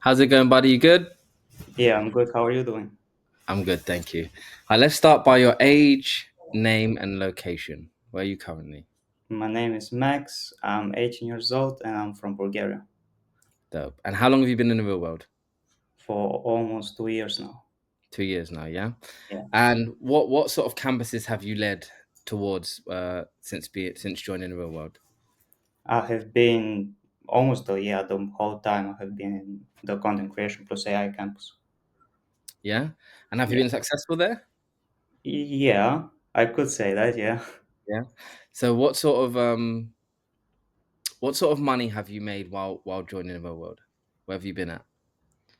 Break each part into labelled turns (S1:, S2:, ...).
S1: How's it going, buddy? You good?
S2: Yeah, I'm good. How are you doing?
S1: I'm good, thank you. Let's start by your age, name, and location. Where are you currently?
S2: My name is Max. I'm 18 years old and I'm from Bulgaria
S1: Dope. And how long have you been in the real world?
S2: for almost 2 years now.
S1: 2 years now, yeah.
S2: Yeah,
S1: And what sort of campuses have you led towards since joining the real world?
S2: I have been almost the whole time I have been in the content creation plus AI campus.
S1: Yeah. And have you
S2: Yeah,
S1: been successful there?
S2: yeah, I could say that. Yeah,
S1: Yeah. So what sort of money have you made while joining the real world? Where have you been at?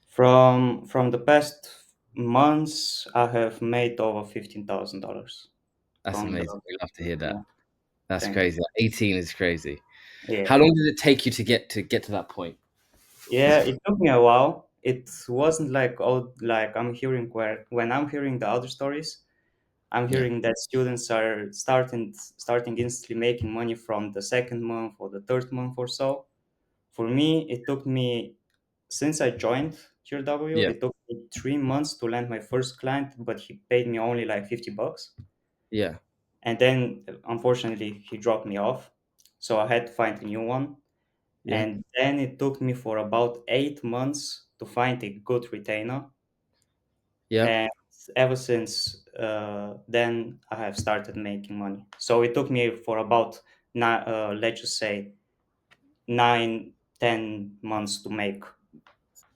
S2: from the past months, I have made over $15,000
S1: That's
S2: from the.
S1: amazing. We love to hear that.
S2: Yeah,
S1: That's
S2: thank you.
S1: crazy. 18 is crazy.
S2: Yeah,
S1: How long did it take you to get to that point?
S2: yeah. It took me a while. It wasn't like like I'm hearing where when I'm hearing the other stories. I'm
S1: Yeah.
S2: hearing that students are starting instantly making money from the second month or the third month or so. For me, it took me since I joined QW,
S1: Yeah.
S2: it took me 3 months to land my first client, but he paid me only like $50.
S1: Yeah.
S2: And then unfortunately he dropped me off. So I had to find a new one.
S1: Yeah.
S2: And then it took me for about 8 months to find a good retainer.
S1: Yeah.
S2: And ever since then I have started making money. So it took me for about let's just say 9, 10 months to make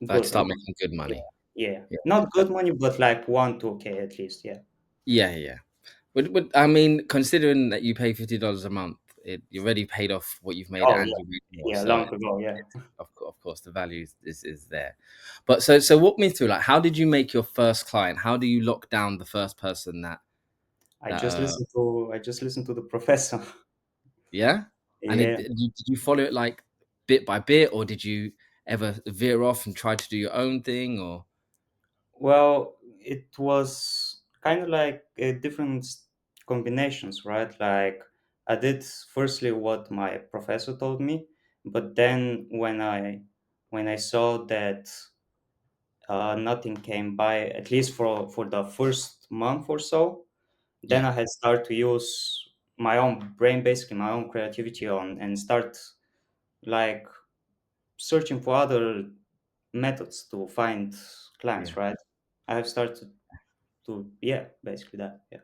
S1: Like
S2: good
S1: start
S2: money.
S1: making good
S2: Yeah,
S1: money.
S2: yeah,
S1: Yeah.
S2: not good money, but like 1, 2K at least. Yeah.
S1: Yeah. Yeah. I mean, considering that you pay $50 a month, you already paid off what you've made
S2: Oh
S1: and
S2: yeah,
S1: you made more.
S2: yeah,
S1: So
S2: long ago. Yeah,
S1: of course the value is there. But so walk me through, like, how did you make your first client? How do you lock down the first person that
S2: I just listened to the professor.
S1: yeah? And
S2: Yeah.
S1: did you follow it like bit by bit, or did you ever veer off and try to do your own thing, or
S2: Well, it was kind of like different combinations, right? Like I did firstly what my professor told me, but then when I saw that nothing came by, at least for the first month or so, then
S1: yeah,
S2: I had started to use my own brain, basically my own creativity on, and start like searching for other methods to find
S1: yeah.
S2: clients, right? I have started to yeah, basically that. Yeah.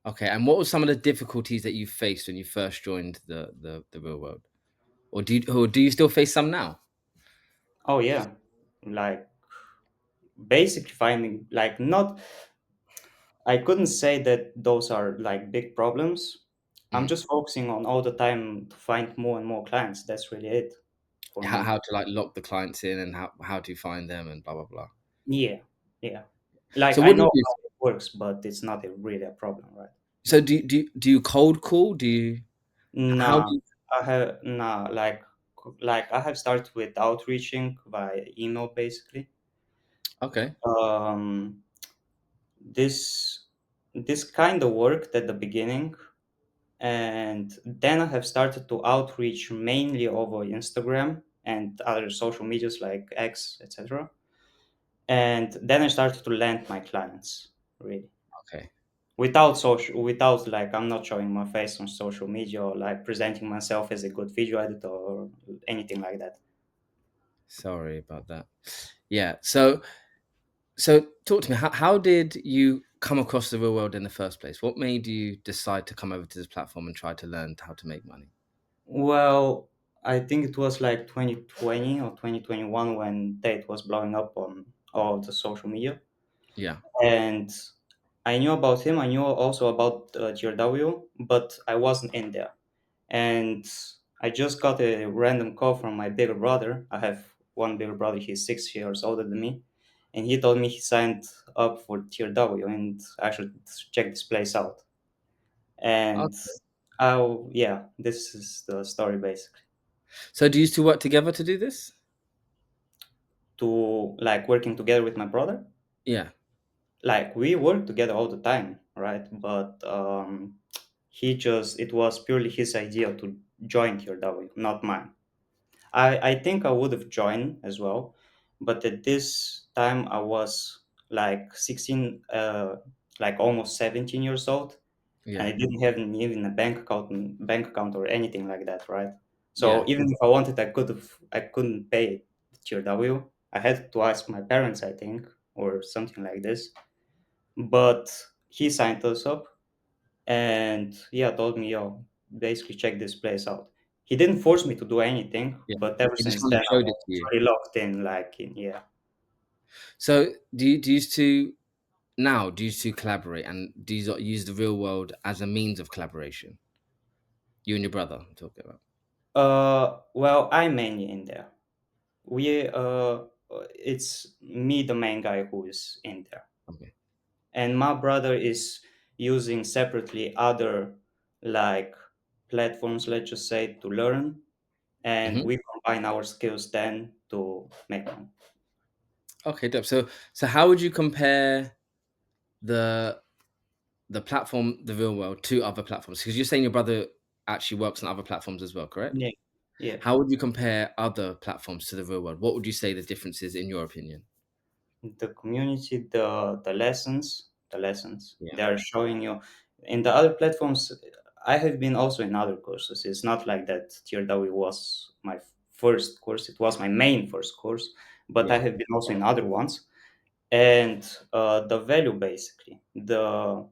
S1: Okay, and what were some of the difficulties that you faced when you first joined the real world? Or do you still face some now?
S2: Oh yeah, like basically finding like not. I couldn't say that those are like big problems. I'm
S1: Mm.
S2: just focusing on all the time to find more and more clients. That's really it for
S1: How
S2: me.
S1: how to, like, lock the clients in and how to find them and blah, blah, blah.
S2: Yeah, yeah. Like
S1: So
S2: I
S1: what do
S2: know
S1: you do?
S2: how it works, but it's not really a problem, right?
S1: So do you cold call? Do you how do
S2: Nah,
S1: you
S2: I have nah like I have started with outreaching via email basically.
S1: okay,
S2: Um, this this kind of worked at the beginning, and then I have started to outreach mainly over Instagram and other social medias like X, etc. And then I started to land my clients really
S1: okay.
S2: without like I'm not showing my face on social media or like presenting myself as a good video editor or anything like that.
S1: Sorry about that. Yeah, so talk to me. How did you come across the real world in the first place? What made you decide to come over to this platform and try to learn how to make money?
S2: Well, I think it was like 2020 or 2021 when Tate was blowing up on all the social media.
S1: Yeah,
S2: And I knew about him. I knew also about GRW, but I wasn't in there. And I just got a random call from my bigger brother. I have one bigger brother. He's 6 years older than me, and he told me he signed up for Tier W, and I should check this place out. And
S1: okay.
S2: oh yeah, this is the story basically.
S1: So do you still work together to do this?
S2: To like working together with my brother,
S1: Yeah.
S2: like we work together all the time, right? But he just it was purely his idea to join Tier W, not mine. I think I would have joined as well, but at this time I was like 16, like almost 17 years old, and
S1: Yeah.
S2: I didn't have even a bank account or anything like that, right? So
S1: Yeah.
S2: even if I wanted, I couldn't pay the tier W. I had to ask my parents, I think, or something like this. But he signed us up, and yeah, told me, yo, basically check this place out. He didn't force me to do anything,
S1: Yeah.
S2: but ever
S1: It just
S2: since
S1: kind of
S2: then I
S1: showed it
S2: was
S1: to you.
S2: very locked in, like in, yeah.
S1: So do you two now do you two collaborate and do you sort of use the real world as a means of collaboration? You and your brother I'm talking about.
S2: Well, I'm mainly in there. It's me, the main guy, who is in there,
S1: Okay.
S2: and my brother is using separately other like platforms, let's just say, to learn, and
S1: Hmm.
S2: we combine our skills then to make them.
S1: Okay, dope. So how would you compare the platform, the real world, to other platforms? Because you're saying your brother actually works on other platforms as well, correct?
S2: Yeah, yeah.
S1: How would you compare other platforms to the real world? What would you say the difference is in your opinion?
S2: The community, the lessons
S1: Yeah.
S2: they are showing you in the other platforms. I have been also in other courses. It's not like that TRW was my first course. It was my main first course, but I
S1: Yeah.
S2: have been also in other ones. And the value, basically, the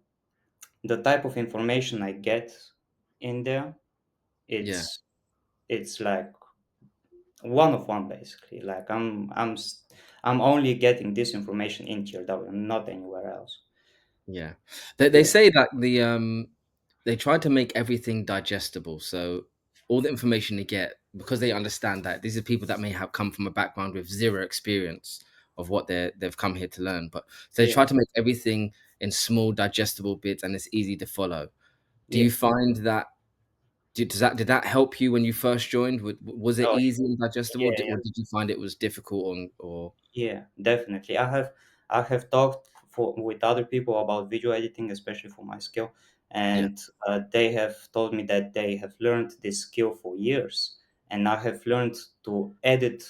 S2: type of information I get in there,
S1: Yeah.
S2: it's like one of one, basically. Like I'm only getting this information in TRW, not anywhere else.
S1: Yeah. They
S2: Yeah,
S1: say that they try to make everything digestible. So all the information they get, because they understand that these are people that may have come from a background with zero experience of what they've come here to learn. But so they
S2: yeah,
S1: try to make everything in small digestible bits and it's easy to follow. Do
S2: yeah.
S1: you find that did that help you when you first joined? Was it
S2: Oh,
S1: easy and digestible,
S2: yeah,
S1: or did you find it was difficult or
S2: yeah, definitely. I have talked with other people about video editing, especially for my skill,
S1: yeah,
S2: and they have told me that they have learned this skill for years, and I have learned to edit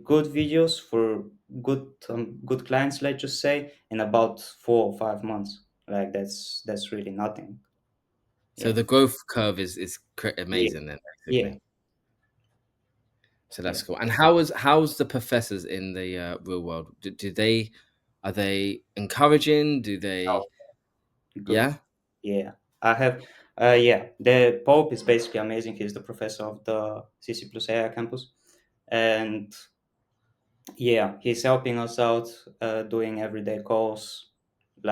S2: good videos for good clients, let's just say, in about 4 or 5 months. Like that's really nothing.
S1: so
S2: Yeah,
S1: the growth curve is
S2: yeah,
S1: amazing then
S2: yeah,
S1: basically. So that's
S2: yeah.
S1: cool. And how's the professors in the real world? Do they are they encouraging? Do
S2: Oh,
S1: they
S2: good.
S1: yeah?
S2: Yeah, I have. Yeah, the Pope is basically amazing. He's the professor of the CC plus AI campus, and yeah, he's helping us out, doing everyday calls.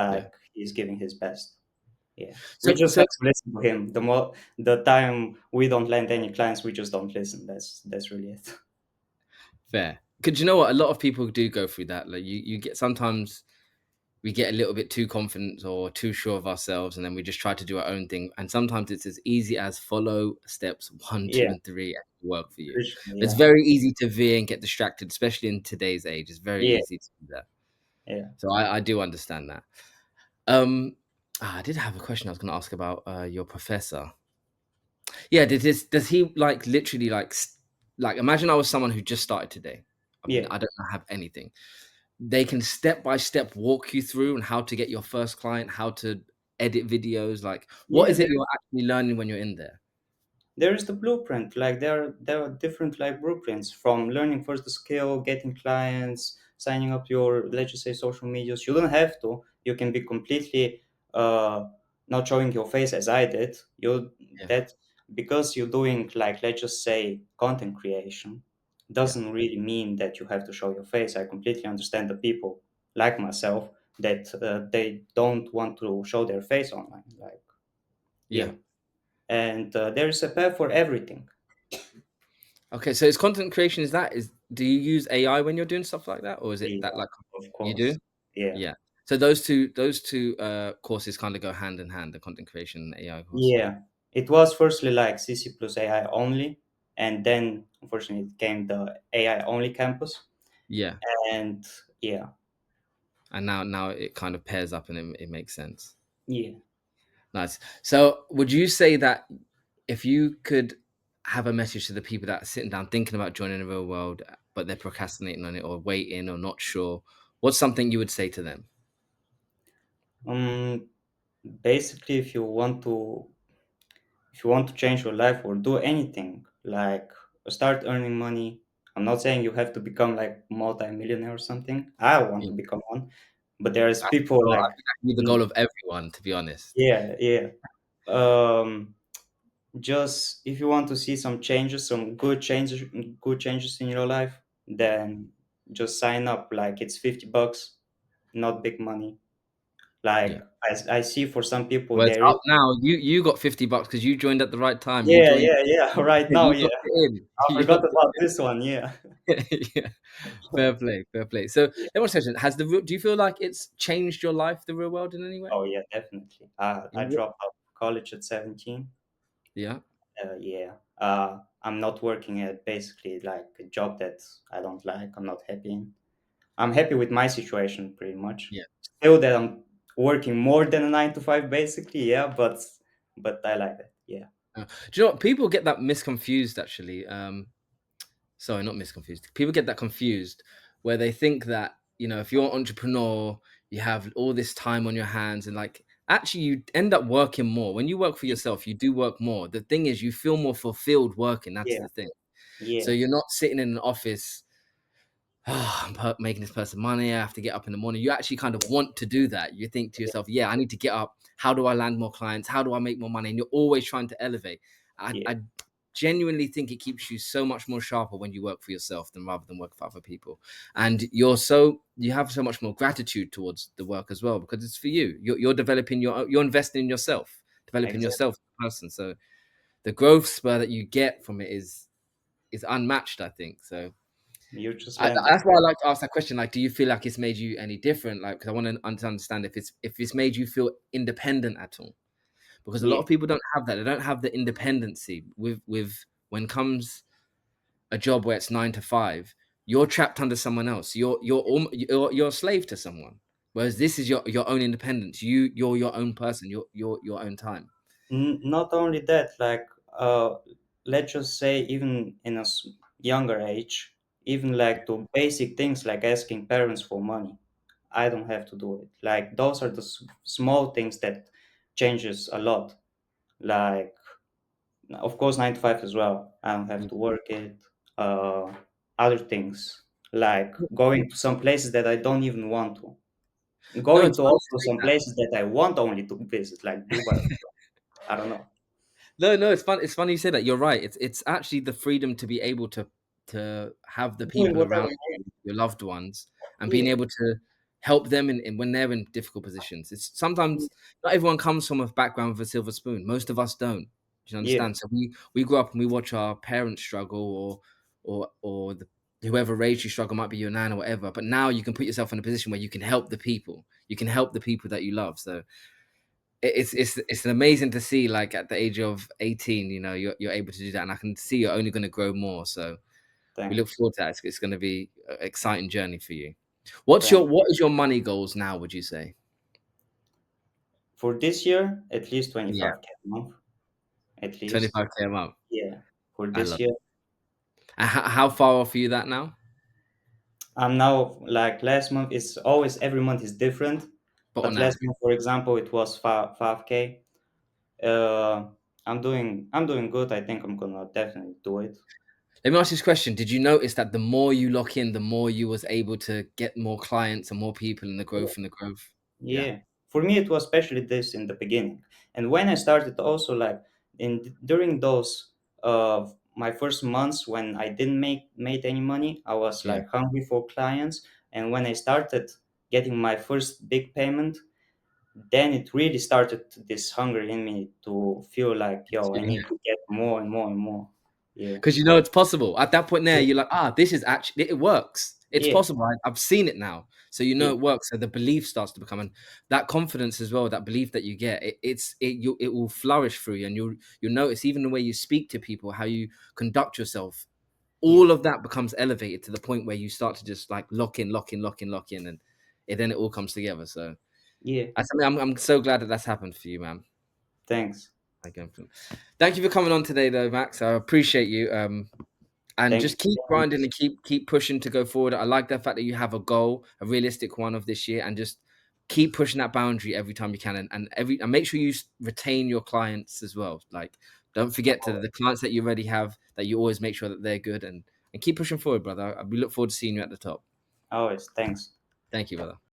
S1: Yeah.
S2: Like he's giving his best. Yeah, we
S1: So
S2: just
S1: so
S2: have to listen to him. The time we don't land any clients, we just don't listen. That's really it.
S1: fair. Because you know what? A lot of people do go through that. Like you get sometimes we get a little bit too confident or too sure of ourselves, and then we just try to do our own thing. And sometimes it's as easy as follow steps one, two,
S2: Yeah,
S1: and three, and it'll work for you.
S2: literally,
S1: It's
S2: yeah,
S1: very easy to veer and get distracted, especially in today's age. It's very
S2: yeah,
S1: easy to do that.
S2: yeah,
S1: So I do understand that. Um, I did have a question I was going to ask about your professor. Yeah, does he like literally like imagine I was someone who just started today.
S2: yeah,
S1: I don't have anything. They can step by step walk you through on how to get your first client, how to edit videos. Like, what
S2: yeah.
S1: is it you're actually learning when you're in there?
S2: There is the blueprint. Like there are different like blueprints, from learning first the skill, getting clients, signing up your, let's just say, social medias. You don't have to. You can be completely uh not showing your face, as I did. You
S1: Yeah,
S2: that Because you're doing, like, let's just say, content creation,
S1: yeah,
S2: doesn't really mean that you have to show your face. I completely understand the people like myself that they don't want to show their face online. Like,
S1: yeah.
S2: yeah, and there's a path for everything.
S1: Okay, so is content creation is do you use AI when you're doing stuff like that, or is it
S2: Yeah,
S1: that like
S2: of
S1: you do?
S2: course. Yeah,
S1: Yeah. So those two courses kind of go hand in hand, the content creation and AI course.
S2: yeah. It was firstly like CC plus AI only, and then unfortunately it came the AI only campus.
S1: Yeah.
S2: And yeah,
S1: And now it kind of pairs up and it makes sense.
S2: yeah,
S1: Nice. So would you say that if you could have a message to the people that are sitting down thinking about joining the real world, but they're procrastinating on it or waiting or not sure, what's something you would say to them?
S2: Um, Basically, if you want to change your life or do anything, like start earning money. I'm not saying you have to become like multi-millionaire or something. I want
S1: Yeah.
S2: to become one, but there's
S1: That's the
S2: people
S1: goal. I
S2: like,
S1: think that should be the goal
S2: mm,
S1: of everyone, to be honest.
S2: yeah, yeah. Um, just if you want to see some changes, some good changes in your life, then just sign up. Like it's $50, not big money.
S1: Yeah.
S2: Like I see for some people,
S1: Well, it's
S2: there is,
S1: up now. You got $50 because you joined at the right time. You
S2: yeah,
S1: joined.
S2: yeah, yeah. Right now,
S1: You
S2: yeah.
S1: locked it in.
S2: I
S1: You
S2: forgot
S1: locked
S2: about this one. Yeah.
S1: it. Yeah. Fair play. Fair play. So,
S2: Yeah.
S1: let me ask you a question. Do you feel like it's changed your life, the real world, in any way?
S2: Oh yeah, definitely. I
S1: In what?
S2: dropped out of college at 17.
S1: Yeah.
S2: Yeah. I'm not working at basically like a job that I don't like. I'm not happy in. I'm happy with my situation pretty much.
S1: Yeah.
S2: Still that I'm working more than a 9 to 5 basically, yeah, but I like it. Yeah.
S1: Do you know what? People get that misconfused, actually. Sorry, not misconfused. People get that confused where they think that, if you're an entrepreneur, you have all this time on your hands and like actually you end up working more. When you work for yourself, you do work more. The thing is you feel more fulfilled working. That's
S2: Yeah.
S1: the thing. So
S2: Yeah.
S1: you're not sitting in an office, oh, making this person money. I have to get up in the morning. You actually kind of
S2: Yeah.
S1: want to do that. You think to yourself, yeah, I need to get up. How do I land more clients? How do I make more money? And you're always trying to elevate.
S2: Yeah.
S1: I genuinely think it keeps you so much more sharper when you work for yourself than rather than work for other people. And you have so much more gratitude towards the work as well because it's for you. You're developing you're investing in yourself, developing
S2: Exactly.
S1: yourself as a person. So the growth spur that you get from it is unmatched, I think. So
S2: You just landed.
S1: that's why I like to ask that question. Like, do you feel like it's made you any different? Like, because I want to understand if it's made you feel independent at all. Because a lot
S2: Yeah.
S1: of people don't have that. They don't have the independency with when comes a job where it's 9 to 5. You're trapped under someone else. You're a slave to someone. Whereas this is your own independence. You're your own person. You're your own time.
S2: Not only that, like let's just say even in a younger age, even
S1: Yeah,
S2: like the basic things like asking parents for money, I don't have to do it. Like those are the small things that changes a lot. Like of course 9 to 5 as well. I don't have
S1: yeah.
S2: to work it. Uh, Other things like going to some places that I don't even want to.
S1: No,
S2: Going
S1: it's
S2: to
S1: funny
S2: also
S1: you say
S2: some
S1: that.
S2: places that I want only to visit, like Dubai. I don't know.
S1: No, no, it's fun. It's funny you say that. You're right. It's actually the freedom to be able to have the
S2: Doing
S1: people
S2: whatever
S1: around
S2: you
S1: you, your loved ones, and being
S2: want.
S1: able to help them in when they're in difficult positions. It's sometimes not everyone comes from a background with a silver spoon. Most of us don't. Do you
S2: Yeah,
S1: understand? So we grow up and we watch our parents struggle, or whoever raised you struggle, might be your nan or whatever. But now you can put yourself in a position where you can help the people. You can help the people that you love. So it's amazing to see, like at the age of 18, you're able to do that, and I can see you're only going to grow more. So we look
S2: thanks.
S1: forward to that. It's going to be an exciting journey for you.
S2: Thanks.
S1: What is your money goals now, would you say?
S2: For this year, at least
S1: Yeah,
S2: 25K a month. At least.
S1: 25K a month.
S2: Yeah. For
S1: I
S2: this
S1: love
S2: year,
S1: it. And how far off are you that now?
S2: I'm now like last month is always every month is different.
S1: But
S2: But
S1: on
S2: last
S1: average,
S2: month, for example, it was 5K. I'm doing good. I think I'm gonna definitely do it.
S1: let me ask you this question. Did you notice that the more you lock in, the more you was able to get more clients and more people in the growth and the growth? Yeah,
S2: Yeah, for me it was especially this in the beginning, and when I started also like during those my first months when I didn't made any money, I was
S1: yeah.
S2: like hungry for clients, and when I started getting my first big payment, then it really started this hunger in me to feel like yo, I need to get more and more and more. Yeah,
S1: Because it's possible. At that point there, you're like, this is actually, it works. It's
S2: yeah,
S1: possible. I've seen it now. So
S2: yeah,
S1: it works. So the belief starts to become, and that confidence as well, that belief that you get, it will flourish through you. And you'll notice even the way you speak to people, how you conduct yourself,
S2: yeah,
S1: all of that becomes elevated to the point where you start to just like lock in, lock in, lock in, lock in. And then it all comes together. So
S2: yeah.
S1: I'm so glad that that's happened for you, man.
S2: Thanks.
S1: Thank you for coming on today, though, Max. I appreciate you. and
S2: Thank you
S1: just keep
S2: so
S1: grinding
S2: much.
S1: and keep pushing to go forward. I like the fact that you have a goal, a realistic one of this year, and just keep pushing that boundary every time you can, and make sure you retain your clients as well. Like, don't forget to the clients that you already have, that you always make sure that they're good, and keep pushing forward, brother. We look forward to seeing you at the top.
S2: Always. Thanks.
S1: Thank you, brother.